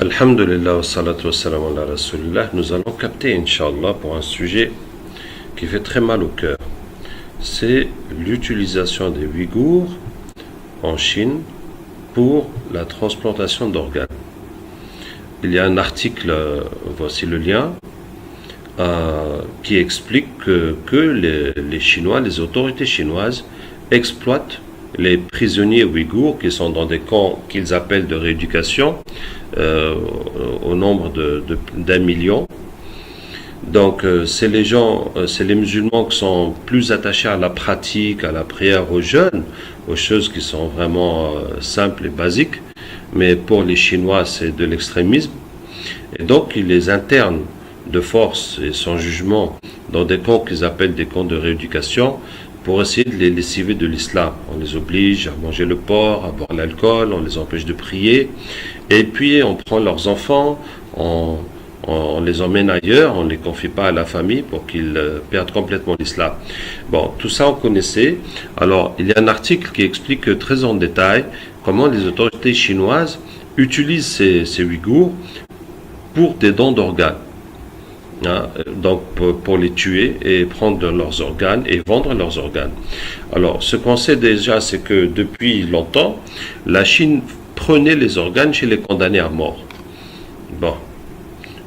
Alhamdulillah wa salatu wa salam ala rasulillah. Nous allons capter, Inch'Allah, pour un sujet qui fait très mal au cœur. C'est l'utilisation des Ouïghours en Chine pour la transplantation d'organes. Il y a un article, voici le lien, qui explique que les Chinois, les autorités chinoises, exploitent les prisonniers ouïghours qui sont dans des camps qu'ils appellent de rééducation, au nombre d'1 million. Donc c'est les musulmans qui sont plus attachés à la pratique, à la prière, aux jeûnes, aux choses qui sont vraiment simples et basiques. Mais pour les Chinois, c'est de l'extrémisme. Et donc ils les internent de force et sans jugement dans des camps qu'ils appellent des camps de rééducation, pour essayer de les lessiver de l'islam. On les oblige à manger le porc, à boire l'alcool, on les empêche de prier, et puis on prend leurs enfants, on les emmène ailleurs, on ne les confie pas à la famille pour qu'ils perdent complètement l'islam. Bon, tout ça on connaissait. Alors, il y a un article qui explique très en détail comment les autorités chinoises utilisent ces Ouïghours pour des dons d'organes. Donc pour les tuer et prendre leurs organes et vendre leurs organes. Alors ce qu'on sait déjà, c'est que depuis longtemps, la Chine prenait les organes chez les condamnés à mort. Bon.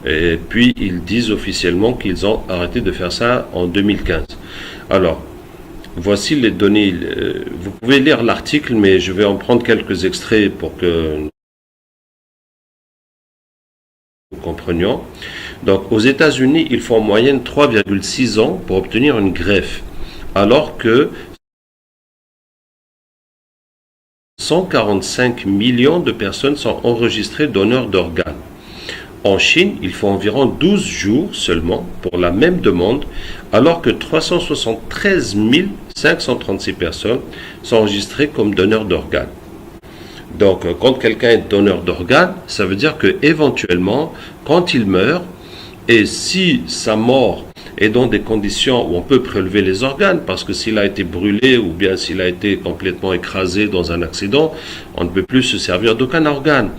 Et puis ils disent officiellement qu'ils ont arrêté de faire ça en 2015. Alors, voici les données. Vous pouvez lire l'article, mais je vais en prendre quelques extraits pour que nous comprenions. Donc, aux États-Unis, il faut en moyenne 3,6 ans pour obtenir une greffe, alors que 145 millions de personnes sont enregistrées donneurs d'organes. En Chine, il faut environ 12 jours seulement pour la même demande, alors que 373 536 personnes sont enregistrées comme donneurs d'organes. Donc, quand quelqu'un est donneur d'organes, ça veut dire que éventuellement, quand il meurt, et si sa mort est dans des conditions où on peut prélever les organes, parce que s'il a été brûlé ou bien s'il a été complètement écrasé dans un accident, on ne peut plus se servir d'aucun organe.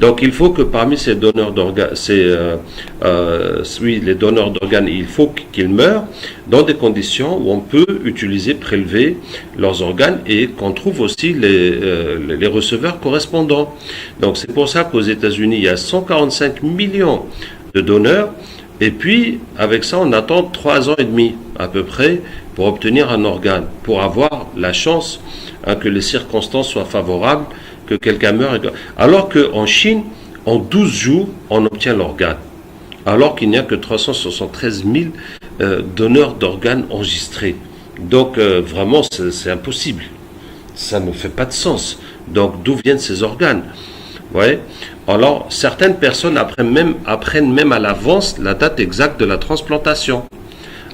Donc il faut que parmi ces donneurs d'organes, les donneurs d'organes, il faut qu'ils meurent dans des conditions où on peut prélever leurs organes et qu'on trouve aussi les receveurs correspondants. Donc c'est pour ça qu'aux États-Unis, il y a 145 millions de donneurs. Et puis, avec ça, on attend 3 ans et demi, à peu près, pour obtenir un organe, pour avoir la chance que les circonstances soient favorables, que quelqu'un meure. Alors qu'en Chine, en 12 jours, on obtient l'organe. Alors qu'il n'y a que 373 000 donneurs d'organes enregistrés. Donc, vraiment, c'est impossible. Ça ne fait pas de sens. Donc, d'où viennent ces organes ? Ouais. Alors, certaines personnes apprennent même à l'avance la date exacte de la transplantation.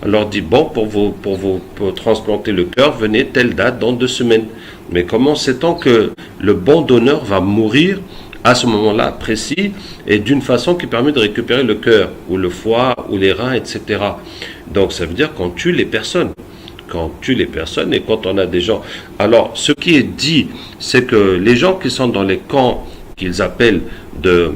On leur dit, bon, pour transplanter le cœur, venez telle date dans 2 semaines. Mais comment sait-on que le bon donneur va mourir à ce moment-là précis et d'une façon qui permet de récupérer le cœur, ou le foie, ou les reins, etc. Donc, ça veut dire qu'on tue les personnes. Quand on tue les personnes et quand on a des gens... Alors, ce qui est dit, c'est que les gens qui sont dans les camps qu'ils appellent de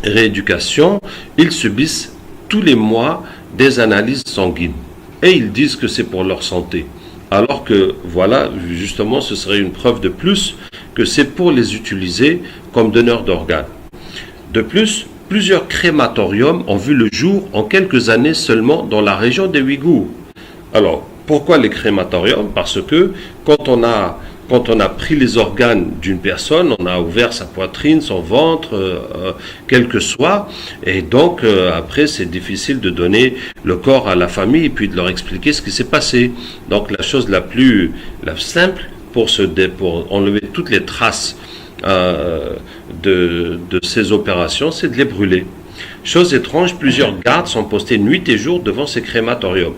rééducation, ils subissent tous les mois des analyses sanguines. Et ils disent que c'est pour leur santé. Alors que, voilà, justement, ce serait une preuve de plus que c'est pour les utiliser comme donneurs d'organes. De plus, plusieurs crématoriums ont vu le jour en quelques années seulement dans la région des Ouïghours. Alors, pourquoi les crématoriums ? Parce que quand on a pris les organes d'une personne, on a ouvert sa poitrine, son ventre, quel que soit, et donc après c'est difficile de donner le corps à la famille et puis de leur expliquer ce qui s'est passé. Donc la chose la simple pour enlever toutes les traces de ces opérations, c'est de les brûler. Chose étrange, plusieurs gardes sont postés nuit et jour devant ces crématoriums.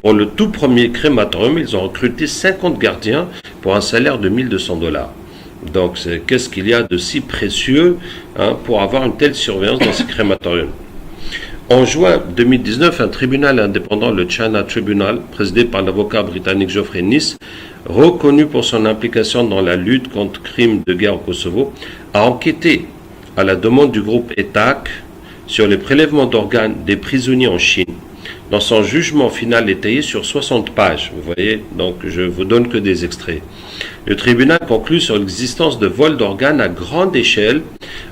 Pour le tout premier crématorium, ils ont recruté 50 gardiens pour un salaire de $1 200. Donc, qu'est-ce qu'il y a de si précieux pour avoir une telle surveillance dans ces crématoriums ? En juin 2019, un tribunal indépendant, le China Tribunal, présidé par l'avocat britannique Geoffrey Nice, reconnu pour son implication dans la lutte contre crimes de guerre au Kosovo, a enquêté à la demande du groupe ETAC sur les prélèvements d'organes des prisonniers en Chine. Dans son jugement final étayé sur 60 pages, vous voyez, donc je vous donne que des extraits. Le tribunal conclut sur l'existence de vols d'organes à grande échelle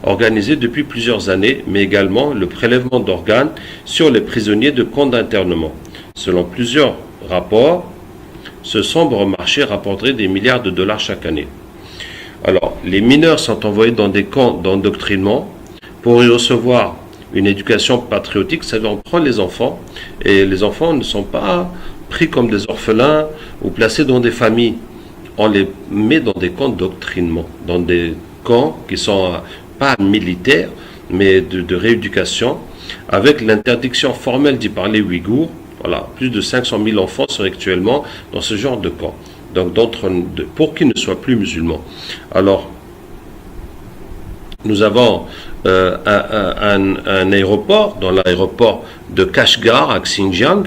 organisés depuis plusieurs années, mais également le prélèvement d'organes sur les prisonniers de camps d'internement. Selon plusieurs rapports, ce sombre marché rapporterait des milliards de dollars chaque année. Alors, les mineurs sont envoyés dans des camps d'endoctrinement pour y recevoir une éducation patriotique. Ça veut dire on prend les enfants, et les enfants ne sont pas pris comme des orphelins ou placés dans des familles. On les met dans des camps d'endoctrinement, dans des camps qui sont pas militaires, mais de rééducation, avec l'interdiction formelle d'y parler ouïghour. Voilà, plus de 500 000 enfants sont actuellement dans ce genre de camp, donc pour qu'ils ne soient plus musulmans. Alors, nous avons un aéroport, dans l'aéroport de Kashgar à Xinjiang,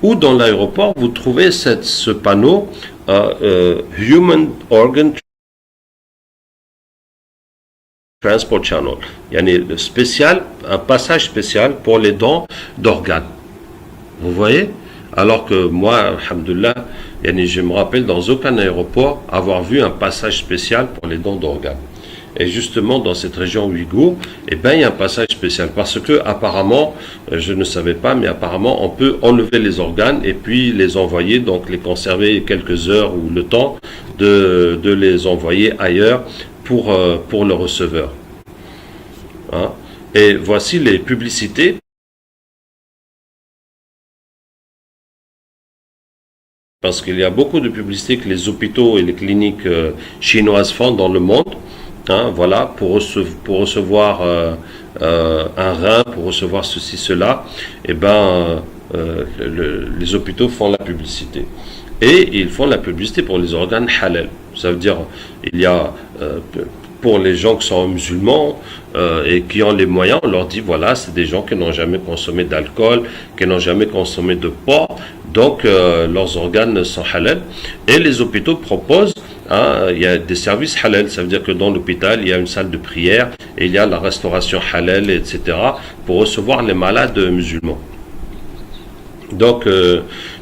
où dans l'aéroport vous trouvez ce panneau Human Organ Transport Channel. Il y a un passage spécial pour les dons d'organes. Vous voyez? Alors que moi, alhamdoulilah, je me rappelle dans aucun aéroport avoir vu un passage spécial pour les dons d'organes. Et justement, dans cette région ouïghour, il y a un passage spécial. Parce que, apparemment, je ne savais pas, mais apparemment, on peut enlever les organes et puis les envoyer, donc les conserver quelques heures ou le temps de les envoyer ailleurs pour le receveur. Et voici les publicités. Parce qu'il y a beaucoup de publicités que les hôpitaux et les cliniques chinoises font dans le monde. Voilà, pour recevoir un rein, pour recevoir ceci, cela, les hôpitaux font la publicité. Et ils font la publicité pour les organes halal. Ça veut dire, il y a pour les gens qui sont musulmans et qui ont les moyens, on leur dit, voilà, c'est des gens qui n'ont jamais consommé d'alcool, qui n'ont jamais consommé de porc, donc leurs organes sont halal. Et les hôpitaux proposent, il y a des services halal, ça veut dire que dans l'hôpital, il y a une salle de prière, et il y a la restauration halal, etc., pour recevoir les malades musulmans. Donc,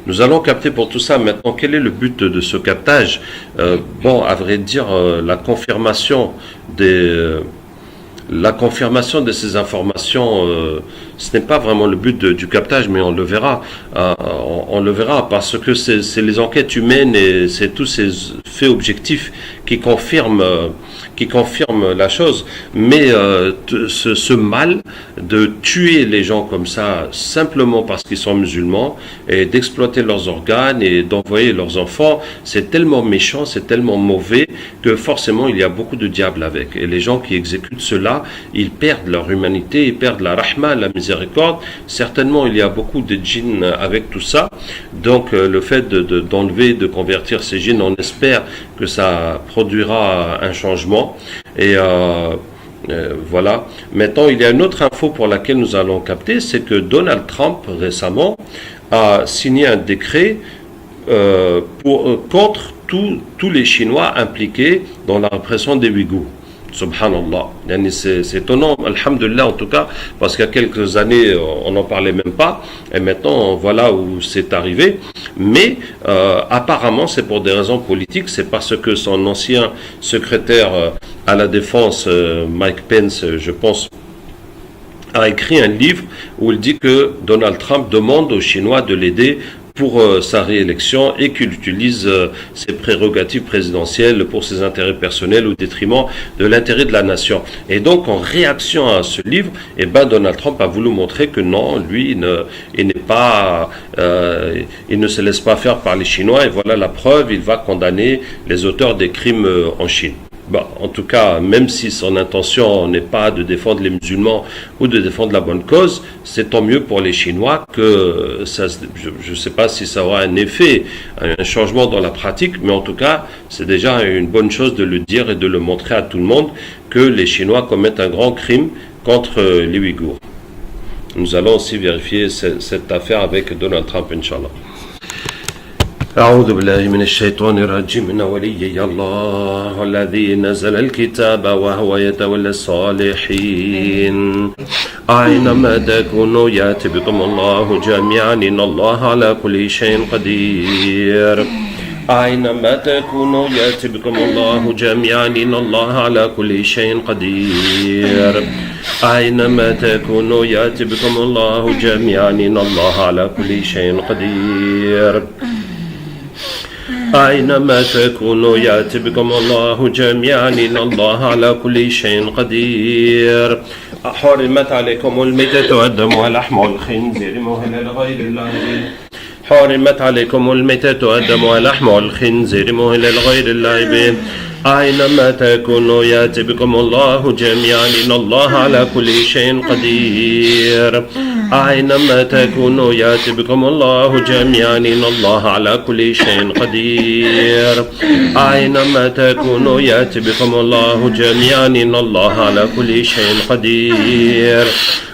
nous allons capter pour tout ça. Maintenant, quel est le but de ce captage? À vrai dire, la confirmation de ces informations, ce n'est pas vraiment le but du captage, mais on le verra. On le verra parce que c'est les enquêtes humaines et c'est tous ces faits objectifs qui confirment la chose. Mais ce mal de tuer les gens comme ça, simplement parce qu'ils sont musulmans, et d'exploiter leurs organes et d'envoyer leurs enfants, c'est tellement méchant, c'est tellement mauvais, que forcément il y a beaucoup de diable avec. Et les gens qui exécutent cela, ils perdent leur humanité, ils perdent la rahma, la miséricorde. Certainement il y a beaucoup de djinns avec tout ça. Donc le fait d'enlever, de convertir ces djinns, on espère que ça produira un changement. Et voilà. Maintenant, il y a une autre info pour laquelle nous allons capter, c'est que Donald Trump récemment a signé un décret contre tous les Chinois impliqués dans la répression des Ouïghours. Subhanallah. C'est étonnant, alhamdulillah en tout cas, parce qu'il y a quelques années, on n'en parlait même pas, et maintenant, voilà où c'est arrivé. Mais apparemment, c'est pour des raisons politiques, c'est parce que son ancien secrétaire à la défense, Mike Pence, je pense, a écrit un livre où il dit que Donald Trump demande aux Chinois de l'aider pour sa réélection et qu'il utilise ses prérogatives présidentielles pour ses intérêts personnels au détriment de l'intérêt de la nation. Et donc, en réaction à ce livre, Donald Trump a voulu montrer que non, lui, il ne se laisse pas faire par les Chinois, et voilà la preuve, il va condamner les auteurs des crimes en Chine. En tout cas, même si son intention n'est pas de défendre les musulmans ou de défendre la bonne cause, c'est tant mieux pour les Chinois que ça, je ne sais pas si ça aura un effet, un changement dans la pratique, mais en tout cas, c'est déjà une bonne chose de le dire et de le montrer à tout le monde que les Chinois commettent un grand crime contre les Ouïghours. Nous allons aussi vérifier cette affaire avec Donald Trump, Inch'Allah. أعوذ بالله من الشيطان الرجيم. إن وليي الله الذي نزل الكتاب وهو يتولى الصالحين. أينما تكونوا يأتي بكم الله جميعا إن الله على كل شيء قدير. أينما تكونوا يأتي بكم الله جميعا إن الله على كل شيء قدير. أينما تكونوا يأتي بكم الله جميعا إن الله على كل شيء قدير. أينما تكونوا يأتي بكم الله جميعا إن الله على كل شيء قدير. حرمت عليكم الميتة والدم ولحم الخنزير مهلا لغير الله. حرمت عليكم الميتة والدم ولحم الخنزير مهلا لغير الله به. أينما تكونوا يأتي بكم الله جميعا إن الله على كل شيء قدير. أينما تكونوا يأتي بكم الله جميعا إن الله على كل شيء قدير. أينما تكونوا يأتي بكم الله جميعا إن الله على كل شيء قدير.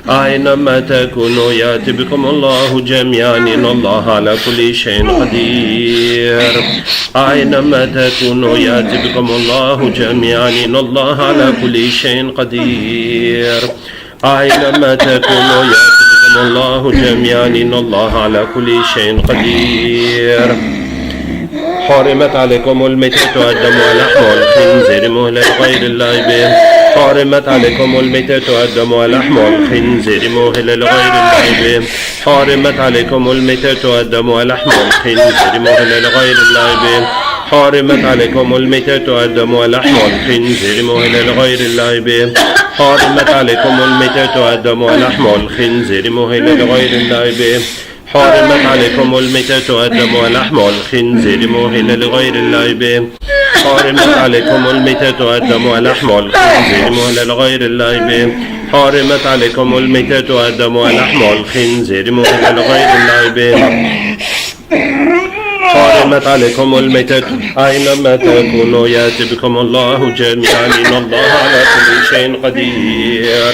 أينما تكونوا يأتي بكم الله جميعا إن الله على كل شيء قدير. أينما تكونوا يأتي بكم الله جميعا إن الله على كل شيء قدير. أينما تكونوا يأتي بكم الله جميعا إن الله على كل شيء قدير. حرمت عليكم الميتة والدم ولحم الخنزير مهلا لغير الله به. حرمت عليكم الميتة والدم ولحم الخنزير مهلا لغير الله به. حرمت عليكم الميتة والدم ولحم الخنزير مهلا لغير الله به. حرمت عليكم الميتة والدم ولحم الخنزير مهلا لغير الله به. حرمت عليكم الميتة والدم ولحم الخنزير مهلا لغير الله به. حرمت عليكم الميتة والدم ولحم الخنزير مهلا لغير الله به. حرمت عليكم الميتة والدم ولحم الخنزير مهلا لغير الله به. حرمت عليكم الميتة والدم ولحم الخنزير مهلا لغير الله به. حرمت عليكم الميتة. أينما تكونوا يأتي بكم الله جميعا إن الله على كل شيء قدير.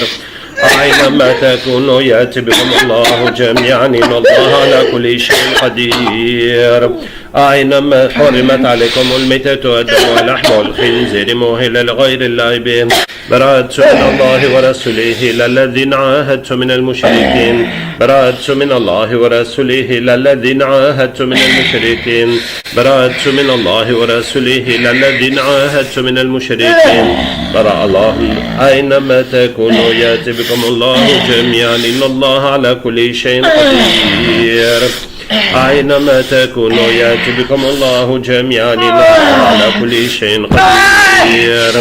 أينما تكونوا يأتي بكم الله جميعا إن الله على كل شيء قدير. أينما حرمت عليكم الميتة والدم ولحم الخنزير مهلا لغير الله به. براءة من الله ورسوله إلى الذين عاهدتم من المشركين. براءة من الله ورسوله إلى الذين عاهدتم من المشركين. براءة من الله ورسوله إلى الذين عاهدتم من المشركين. براء الله. أينما تكونوا يأتي بكم الله جميعا إن الله على كل شيء قدير. أينما تكونوا يأتي بكم الله جميعا إن الله على كل شيء قدير.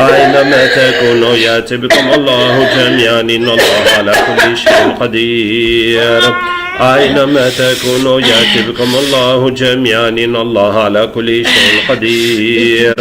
أينما تكونوا يأتي بكم الله جميعا إن الله على كل شيء قدير. أينما تكونوا يأتي بكم الله جميعا إن الله على كل شيء قدير.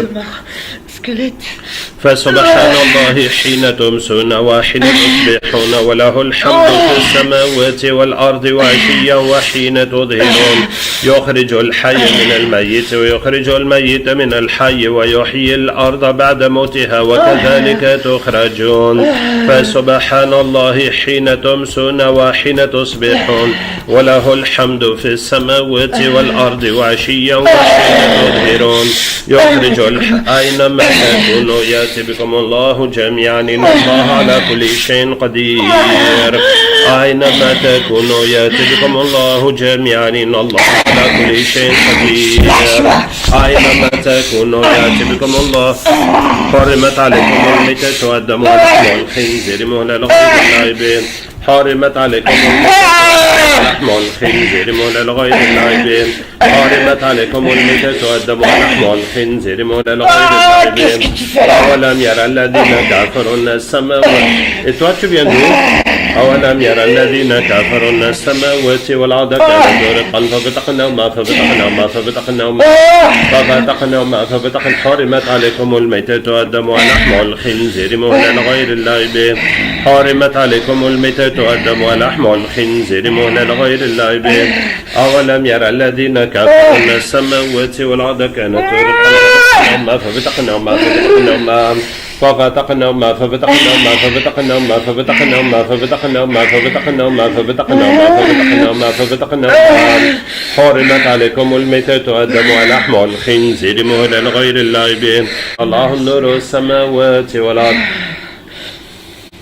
فسبحان الله حين تمسون وحين تصبحون وله الحمد في السماوات والأرض وعشيا وحين تظهرون. يخرج الحي من الميت ويخرج الميت من الحي ويحيي الأرض بعد موتها وكذلك تخرجون. فسبحان الله حين تمسون وحين تصبحون وله الحمد في السماوات والأرض وعشيا وحين تظهرون. يخرج أينما تكونوا يأتي بكم الله جميعا إن الله على كل شيء قدير. أينما تكونوا يأتي بكم الله جميعا إن الله على كل شيء قدير. أينما تكونوا يأتي بكم الله. حرمت عليكم الميتة والدم ولحم الخنزير مهلا لغير الله به. حرمت عليكم لحم الخنزير مهلا لغير الله به. حرمت عليكم الميتة والدم ولحم الخنزير مهلا لغير الله به. أولم يرى الذين كفروا أن السماوات. Et toi tu viens d'où? أولم يرى الذين كفروا أن السماوات والأرض كانت رتقا ففتقناهما ففتقنا. حرمت عليكم الميتة والدم ولحم الخنزير مهلا لغير الله به. حرمت عليكم الميتة والدم ولحم الخنزير مهلا لغير الله به. أولم يرى الذين كفروا أن السماوات والأرض كانت رتقا ففتقناهما ففتقناهما ففتقناهما ففتقناهما ففتقناهما ففتقناهما ففتقناهما ففتقناهما ففتقناهما حرمت عليكم الميتة والدم ولحم الخنزير مهلا لغير الله به. الله نور السماوات والأرض.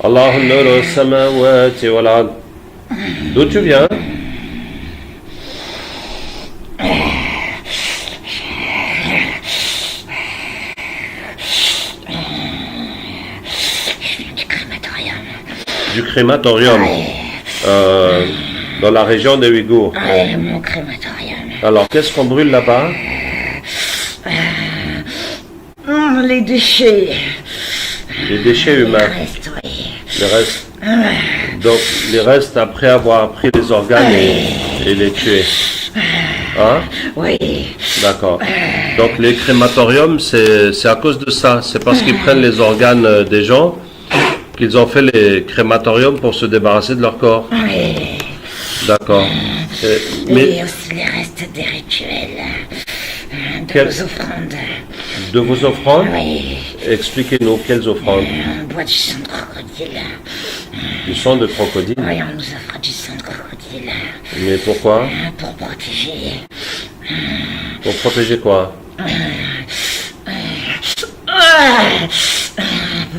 الله نور السماوات والأرض. D'où tu viens? Du crématorium, dans la région des Ouïghours. Oui, mon crématorium. Alors, qu'est-ce qu'on brûle là-bas? Les déchets. Les déchets humains. Le reste, oui. Les restes. Donc, les restes après avoir pris les organes et les tuer. Hein? Oui. D'accord. Donc, les crématoriums, c'est à cause de ça. C'est parce qu'ils prennent les organes des gens qu'ils ont fait les crématoriums pour se débarrasser de leur corps. Oui. D'accord. Mais aussi les restes des rituels. De vos offrandes. De vos offrandes? Oui. Expliquez-nous quelles offrandes. On boit du sang de crocodile. Du sang de crocodile? Oui, on nous offre du sang de crocodile. Mais pourquoi? Pour protéger. Pour protéger quoi?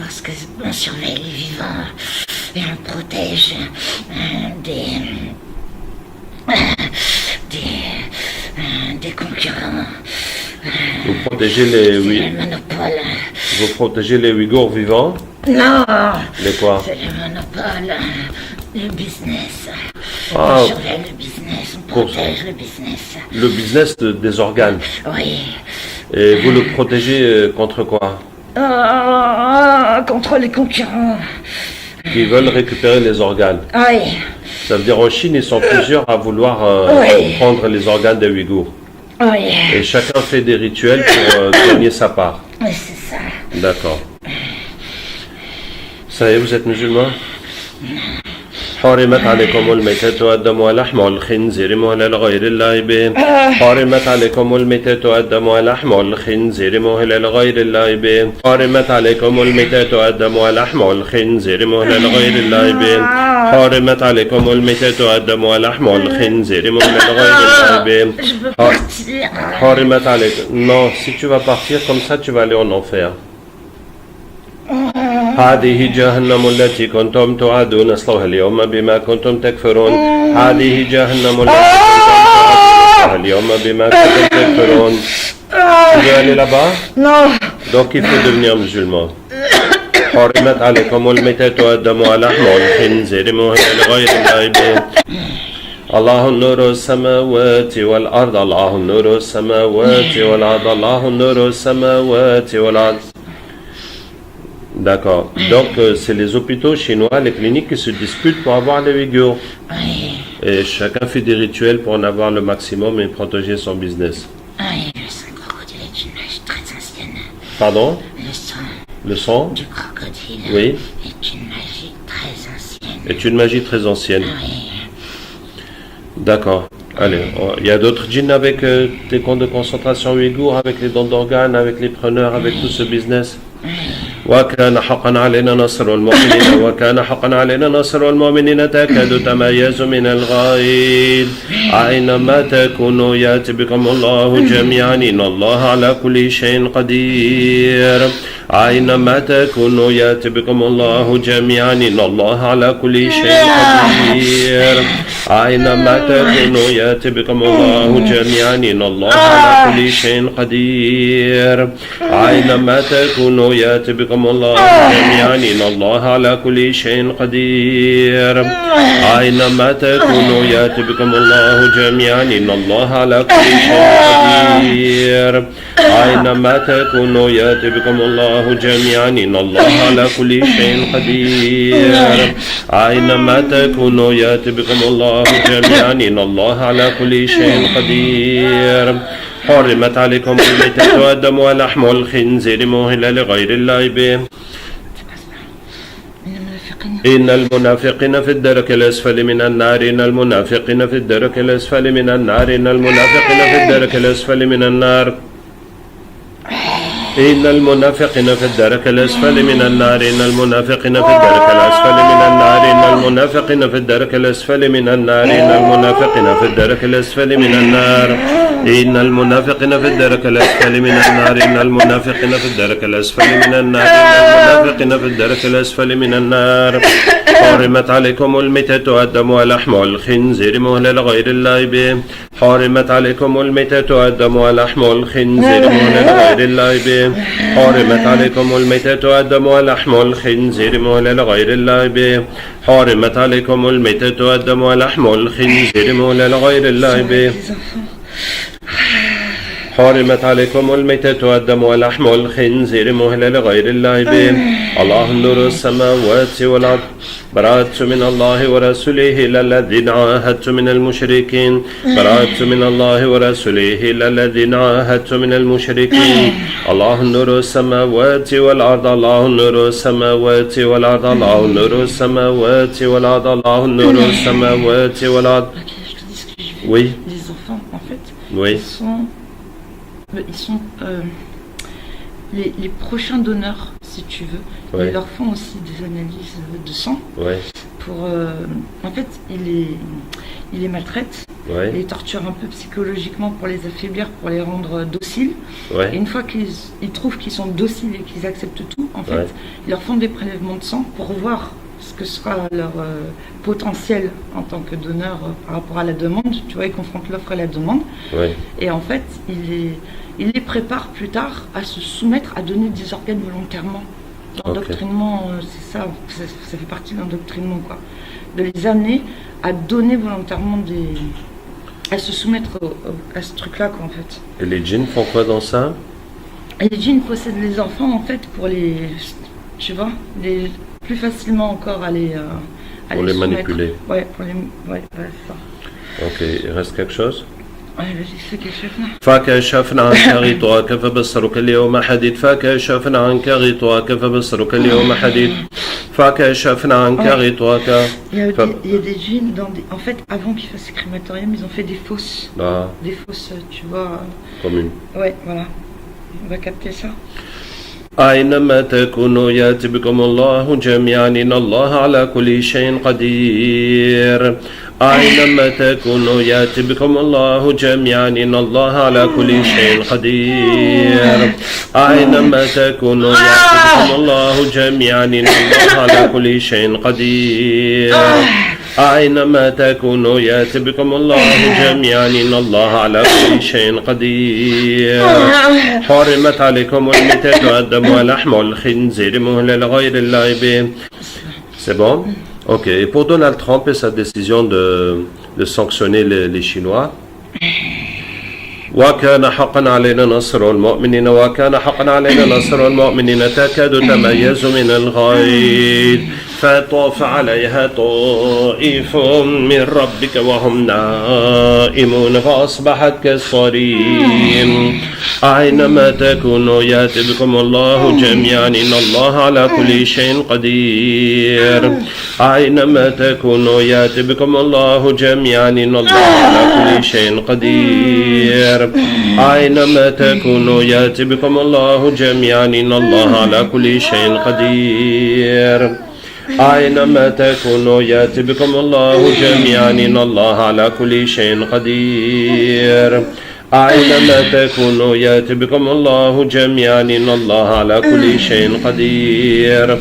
Parce que on surveille les vivants et on protège des concurrents. Vous protégez les Le monopole. Vous protégez les Ouïghours vivants? Non. Les quoi? C'est le monopole. Le business. Ah, On surveille le business. On protège le business. le business des organes. Oui. Et vous le protégez contre quoi? Contre les concurrents. Qui veulent récupérer les organes. Oui. Ça veut dire en Chine, ils sont plusieurs à vouloir prendre les organes des Ouïghours. Oui. Et chacun fait des rituels pour gagner sa part. Oui, c'est ça. D'accord. Ça y est, vous êtes musulman? حرمت عليكم الميتة والدم ولحم الخنزير مهلا لغير الله به. حرمت عليكم الميتة والدم ولحم الخنزير مهلا لغير الله به. حرمت عليكم الميتة والدم ولحم الخنزير مهلا لغير الله به. حرمت عليكم الميتة والدم ولحم الخنزير مهلا لغير الله به. Je veux partir. حرمت عليكم. Non, si tu vas partir comme ça, tu vas aller en enfer. هذه جهنم التي كنتم توعدون اصلوها اليوم بما كنتم تكفرون. هذه جهنم التي كنتم توعدون اصلوها اليوم بما كنتم تكفرون. Tu veux aller là-bas? Non. Donc il faut devenir musulman. حرمت عليكم الميتة والدم ولحم الخنزير مهلا لغير الله به. الله نور السماوات والأرض. الله نور السماوات والأرض. الله نور السماوات والأرض. D'accord. Donc, c'est les hôpitaux chinois, les cliniques qui se disputent pour avoir les Ouïghours. Oui. Et chacun fait des rituels pour en avoir le maximum et protéger son business. Oui, le sang de crocodile est une magie très ancienne. Pardon? Le sang Le sang du crocodile Oui. est une magie très ancienne. Est une magie très ancienne. Oui. D'accord. Allez, il y a d'autres djinns avec des camps de concentration ouïghours, avec les dons d'organes, avec les preneurs, avec tout ce business. وكان حقا علينا نصر المؤمنين وكان حقا علينا نصر المؤمنين تكاد تميز من الغيظ أينما تكونوا يأتي بكم الله جميعا إن الله على كل شيء قدير أينما تكونوا يأتي بكم الله جميعا إن الله على كل شيء قدير أينما تكونوا يأتي بكم الله جميعا إن الله على كل شيء قدير أينما تكونوا يأتي بكم الله جميعا إن الله على كل شيء قدير أينما تكونوا يأتي بكم الله جميعا إن الله على كل شيء قدير أينما تكونوا يأتي بكم الله جميعا إن الله على كل شيء قدير أينما تكونوا يأتي بكم الله جميعا إن الله على كل شيء قدير حرمت عليكم الميتة والدم ولحم الخنزير مهلا لغير الله به إن المنافقين في الدرك الأسفل من النار إن المنافقين في الدرك الأسفل من النار إن المنافقين في الدرك الأسفل من النار إن المنافقين في الدرك الأسفل من النار إن المنافقين في الدرك الأسفل من النار إن المنافقين في الدرك الأسفل من النار إن المنافقين في الدرك الأسفل من النار إن المنافقين في الدرك الأسفل من النار إن المنافقين في الدرك الأسفل من النار إن المنافقين في الدرك الأسفل من النار حرمت عليكم الميتة والدم ولحم الخنزير مهلل غير الله به حرمت عليكم الميتة والدم ولحم الخنزير مهلل غير الله به حرمت عليكم الميتة والدم ولحم الخنزير مهلل غير الله به حرمت عليكم الميتة والدم ولحم الخنزير مهلل غير الله به حرمت عليكم الميتة والدم ولحم الخنزير مهلل غير الله به الله نور السماوات والأرض برأت من الله ورسوله إلى الذين عاهدت من المشركين برأت من الله ورسوله إلى الذين عاهدت من المشركين الله نور السماوات والأرض الله نور السماوات والأرض الله نور السماوات والأرض الله نور السماوات والأرض. Oui. Les enfants, en fait, Oui. ils sont les prochains donneurs, si tu veux. Ouais. Ils leur font aussi des analyses de sang. Ouais. Pour, en fait, ils les maltraitent, Ouais. ils les torturent un peu psychologiquement pour les affaiblir, pour les rendre dociles. Ouais. Et une fois qu'ils trouvent qu'ils sont dociles et qu'ils acceptent tout, en fait, Ouais. ils leur font des prélèvements de sang pour voir ce que sera leur potentiel en tant que donneur par rapport à la demande. Tu vois, ils confrontent l'offre et la demande. Ouais. Et en fait, il les prépare plus tard à se soumettre à donner des organes volontairement. L'endoctrinement, c'est ça, ça fait partie de l'endoctrinement, quoi. De les amener à donner volontairement à se soumettre à ce truc-là, quoi, en fait. Et les djinns font quoi dans ça? Et les djinns possèdent les enfants, en fait, pour tu vois, plus facilement encore à les Pour les manipuler. Ouais, ouais, c'est ça. Ok, il reste quelque chose? Ouais, vas-y, fais quelque chose, là. فكشفنا عنك غطاءك فبصرك اليوم حديد فكشفنا عنك غطاءك فبصرك اليوم حديد فكشفنا عنك غطاءك. Il y a des djinns, en fait, avant qu'ils fassent les crématoriums, ils ont fait des fosses. Ah, Des fosses, tu vois. commune. Ouais, voilà. On va capter ça. أينما تكونوا يأتي بكم الله جميعا إن الله على كل شيء قدير أينما تكونوا يأتي بكم الله جميعا إن الله على كل شيء قدير أينما تكونوا يأتي بكم الله جميعا إن الله على كل شيء قدير أينما تكونوا يأتي بكم الله جميعا إن الله على كل شيء قدير حرمت عليكم الميتة والدم ولحم الخنزير مهلل غير الله به. C'est bon? Ok. Et pour Donald Trump et sa décision de sanctionner les Chinois, وكان حقا علينا نصر المؤمنين وكان حقا علينا نصر المؤمنين تكاد تميز من الغيظ فطاف عليها طائف من ربك وهم نائمون فأصبحت كالصريم أينما تكونوا يأتي بكم الله جميعا إن الله على كل شيء قدير أينما تكونوا يأتي بكم الله جميعا إن الله على كل شيء قدير أينما تكونوا يأتي بكم الله جميعا إن الله على كل شيء قدير أينما تكونوا يأتي بكم الله جميعا إن الله على كل شيء قدير أينما تكونوا يأتي بكم الله جميعا إن الله على كل شيء قدير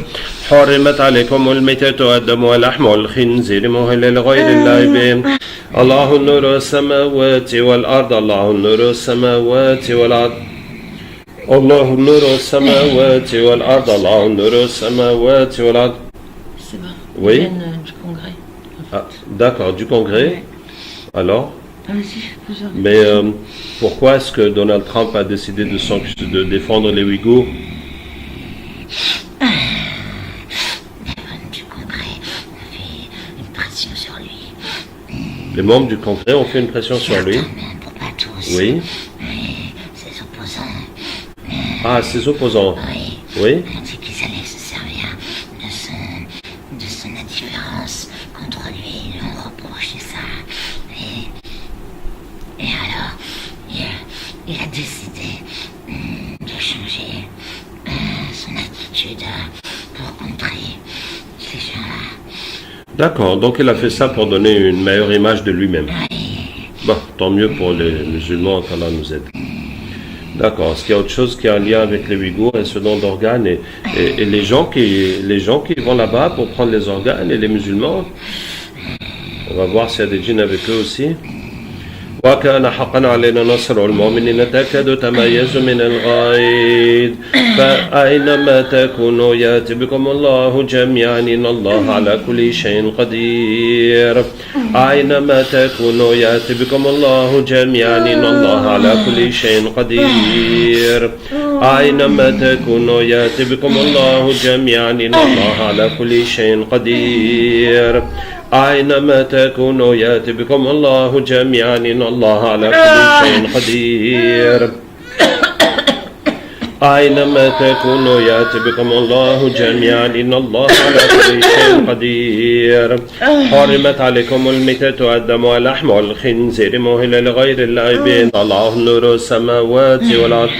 حرمت عليكم الميتة والدم ولحم الخنزير مهلل غير الله به الله نور السماوات والأرض الله نور السماوات والأرض الله نور السماوات والأرض الله نور السماوات والأرض. C'est bon. Oui. Ils viennent du congrès. Ah, d'accord, du Congrès. Ouais. Alors? Ah, vas-y, plusieurs. Mais pourquoi est-ce que Donald Trump a décidé de défendre les Ouïghours? Du Congrès a fait une pression sur lui. Les membres du Congrès ont fait une pression sur lui. Même pour pas tous. Oui. Mais ses opposants, Ah, ses opposants. oui. Oui. C'est qu'ils allaient se servir de son indifférence contre lui. Ils lui ont reproché ça. Et alors, il a décidé de changer aptitudes pour contrer ces gens-là. D'accord, donc il a fait ça pour donner une meilleure image de lui-même. Bon, tant mieux pour les musulmans, qu'Allah nous aide. D'accord, est-ce qu'il y a autre chose qui a un lien avec les Ouïghours et ce don d'organes et les gens qui vont là-bas pour prendre les organes et les musulmans? On va voir s'il y a des djinns avec eux aussi. وكان حقا علينا نصر المؤمنين تكاد تميز من الغيظ فأينما تكونوا يأتي بكم الله جميعا إن الله على كل شيء قدير أينما تكونوا يأتي بكم الله جميعا إن الله على كل شيء قدير أينما تكونوا يأتي بكم الله جميعا إن الله على كل شيء قدير أينما تكونوا يأتي بكم الله جميعا إن الله على كل شيء قدير أينما تكونوا يأتي بكم الله جميعا إن الله على كل شيء قدير حرمت عليكم الميتة والدم واللحم والخنزير مهلا لغير الله به الله نور السماوات والأرض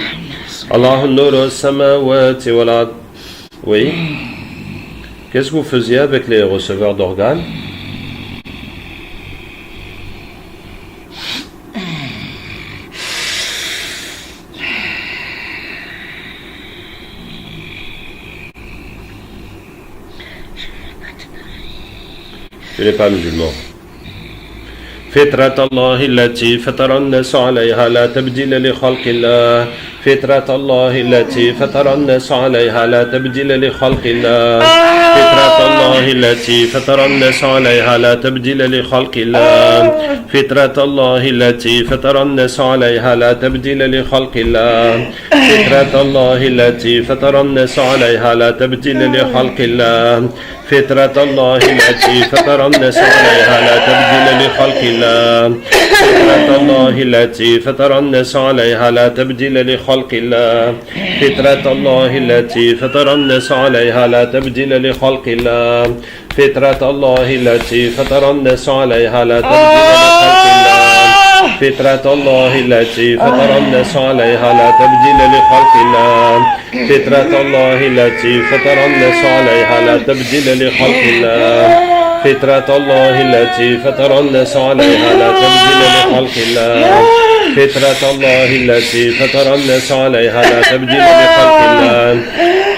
الله نور السماوات والأرض. Oui. Qu'est-ce que vous faisiez avec les receveurs d'organes? Tu n'es pas musulman. فطرة الله التي فطر الناس عليها لا تبديل لخلق الله فطرة الله التي فطر الناس عليها لا تبديل لخلق الله فطرة الله التي فطر الناس عليها لا تبديل لخلق الله فطرة الله التي فطر الناس عليها لا تبديل لخلق الله فطرة الله التي فطر الناس عليها لا تبديل لخلق الله فطرة الله التي فطر الناس عليها لا تبديل لخلق الله فطرة الله التي فطر الناس عليها لا تبديل لخلق الله فطرة الله التي فطر الناس عليها لا تبديل لخلق الله فطرة الله التي فطر الناس عليها لا تبديل لخلق الله فطرة الله التي فطر الناس عليها لا تبديل لخلق الله فطرة الله التي فطر الناس عليها لا تبديل لخلق الله فطرة الله التي فطر الناس عليها لا تبديل لخلق الله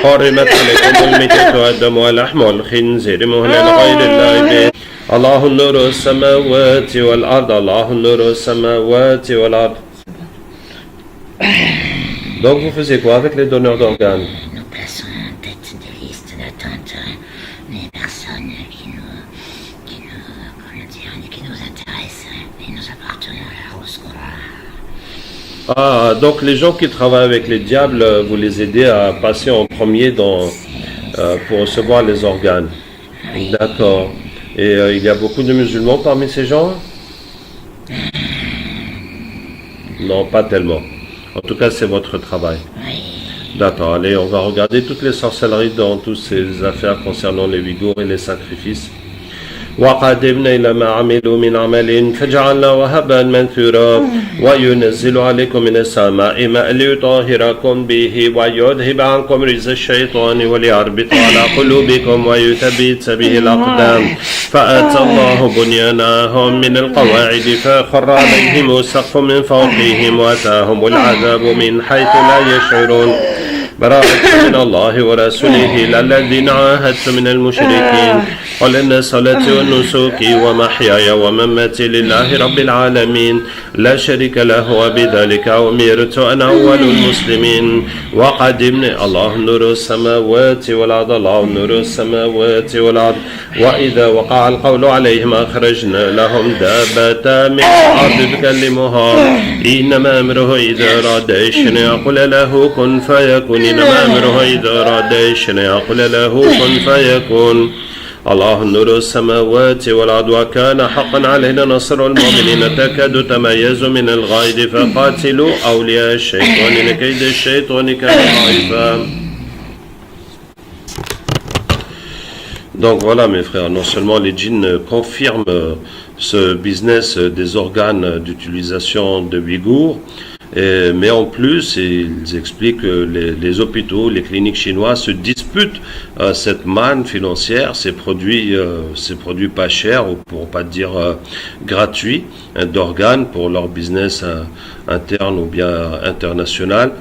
حرمت عليكم الميتة والدم واللحم والخنزير مهلا لغير الله به الله نور السماوات والأرض الله نور السماوات والأرض. Donc vous faisiez quoi avec les donneurs d'organes? Nous plaçons en tête des listes d'attente les personnes qui nous intéressent et nous apportons leur secours. Ah, donc les gens qui travaillent avec les diables, vous les aidez à passer en premier pour recevoir les organes. Oui. D'accord. Et il y a beaucoup de musulmans parmi ces gens? Non, pas tellement. En tout cas, c'est votre travail. Oui. D'accord. Allez, on va regarder toutes les sorcelleries dans toutes ces affaires concernant les Ouïghours et les sacrifices. وقدمنا إلى ما عملوا من عمل فجعلناه هباء منثورا وينزل عليكم من السماء ماء ليطهركم به ويذهب عنكم رجز الشيطان وليربط على قلوبكم ويثبت به الأقدام فأتى الله بنيانهم من القواعد فخر عليهم السقف من فوقهم وأتاهم العذاب من حيث لا يشعرون براءة من الله ورسوله الذين عاهدت من المشركين قل إن صلاتي ونسكي ومحياي ومماتي لله رب العالمين لا شريك له وبذلك أمرت أنا أول المسلمين وقدمني الله نور السماوات والأرض الله نور السماوات والأرض وإذا وقع القول عليهم أخرجنا لهم دابة من الأرض تكلمها إنما أمره إذا أراد شيئا يقول له كن فيكون إنما أمره إذا أراد شيئا يقول له كن فيكون الله نور السماوات والأرض وكان حقا علينا نصر المؤمنين تكاد تميز من الغيظ فقاتلوا أولياء الشيطان إن كيد الشيطان كان ضعيفا. Donc voilà mes frères, non seulement les djinns confirment ce business des organes d'utilisation de Ouïghours, Mais en plus, ils expliquent que les hôpitaux, les cliniques chinois se disputent cette manne financière, ces produits pas chers, ou pour pas dire gratuits, d'organes pour leur business interne ou bien international,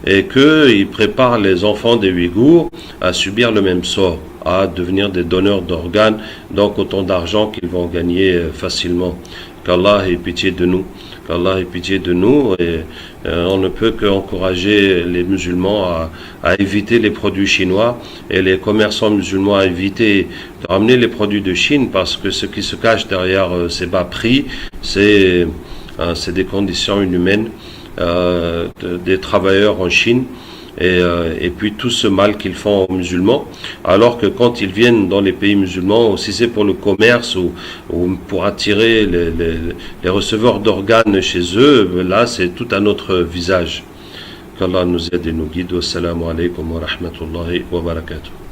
et qu'ils préparent les enfants des Ouïghours à subir le même sort, à devenir des donneurs d'organes, donc autant d'argent qu'ils vont gagner facilement. Qu'Allah ait pitié de nous. Qu'Allah ait pitié de nous, et on ne peut qu'encourager les musulmans à éviter les produits chinois et les commerçants musulmans à éviter de ramener les produits de Chine, parce que ce qui se cache derrière ces bas prix, c'est des conditions inhumaines des travailleurs en Chine. Et puis tout ce mal qu'ils font aux musulmans, alors que quand ils viennent dans les pays musulmans, si c'est pour le commerce ou pour attirer les receveurs d'organes chez eux, là c'est tout un autre visage. Qu'Allah nous aide et nous guide. Wassalamu alaikum wa rahmatullahi wa barakatuh.